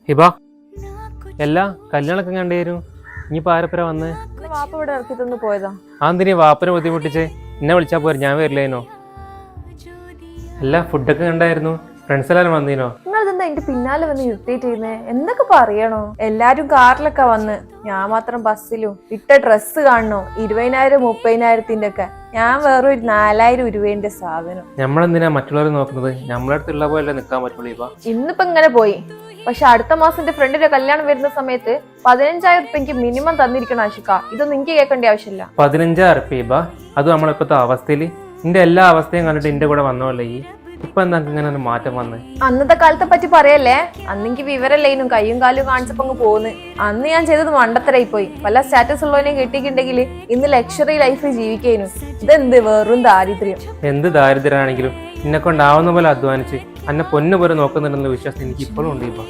ഹിബ എല്ലാ കല്യാണമൊക്കെ കണ്ടായിരുന്നു. ഇനിയിപ്പോൾ ആരപ്പര വന്ന് വാപ്പ ഇവിടെ ഇറക്കി തന്നു പോയതാ. ആന്തിനി വാപ്പനെ ബുദ്ധിമുട്ടിച്ച് എന്നെ വിളിച്ചാൽ പോരെ, ഞാൻ വരില്ലേനോ. അല്ല ഫുഡൊക്കെ കണ്ടായിരുന്നു, ഫ്രണ്ട്സ് എല്ലാവരും വന്നീനോ? നിങ്ങളെന്താ എന്റെ പിന്നാലെ വന്ന് ഇറിറ്റേറ്റ് ചെയ്യുന്നേ? എന്തൊക്കെ പറയണോ? എല്ലാരും കാറിലൊക്കെ വന്ന്, ഞാൻ മാത്രം ബസ്സിലും. ഇട്ട ഡ്രസ്സ് കാണണോ? 20,000 30,000 ഒക്കെ. ഞാൻ വേറെ ഒരു 4,000 രൂപേന്റെ സാധനം. നമ്മളെന്തിനാ മറ്റുള്ളവരെ നോക്കുന്നത്? നമ്മളെ അടുത്തുള്ള പോലെ നിൽക്കാൻ പറ്റുള്ളൂ. ഇപ്പൊ ഇന്നിപ്പോ ഇങ്ങനെ പോയി. പക്ഷെ അടുത്ത മാസം എന്റെ ഫ്രണ്ടിന്റെ കല്യാണം വരുന്ന സമയത്ത് 15,000 രൂപയ്ക്ക് മിനിമം തന്നിരിക്കണം ആഷിക. ഇതൊന്നും എനിക്ക് കേൾക്കേണ്ട ആവശ്യമില്ല. 15,000 ഉറുപ്പിക? അത് നമ്മളിപ്പോഴത്തെ അവസ്ഥയിൽ എന്റെ എല്ലാ അവസ്ഥയും കണ്ടിട്ട് എന്റെ കൂടെ വന്നോല്ലേ ഈ. ഇപ്പൊ എന്താ ഇങ്ങനെ ഒരു മാറ്റം വന്ന്? അന്നത്തെ കാലത്തെ പറ്റി പറയല്ലേ, അന്നെനിക്ക് വിവരല്ലേനും കയ്യും കാലും കാണിച്ചപ്പോ അങ്ങ് പോന്ന്. അന്ന് ഞാൻ ചെയ്തത് മണ്ടത്തരായി പോയി. വല്ല സ്റ്റാറ്റസ് ഉള്ളവനെ കിട്ടിയിട്ടുണ്ടെങ്കിൽ ഇന്ന് ലക്ഷറി ലൈഫ് ജീവിക്കേനു. ഇതെന്ത് വെറും ദാരിദ്ര്യം. എന്ത് ദാരിദ്ര്യമാണെങ്കിലും എന്നെ കൊണ്ടാവുന്ന പോലെ അധ്വാനിച്ച് എന്നെ പൊന്നു പോലെ നോക്കുന്നുണ്ടെന്നുള്ള വിശ്വാസം എനിക്ക് ഇപ്പോഴും ഉണ്ട്. ഇപ്പൊ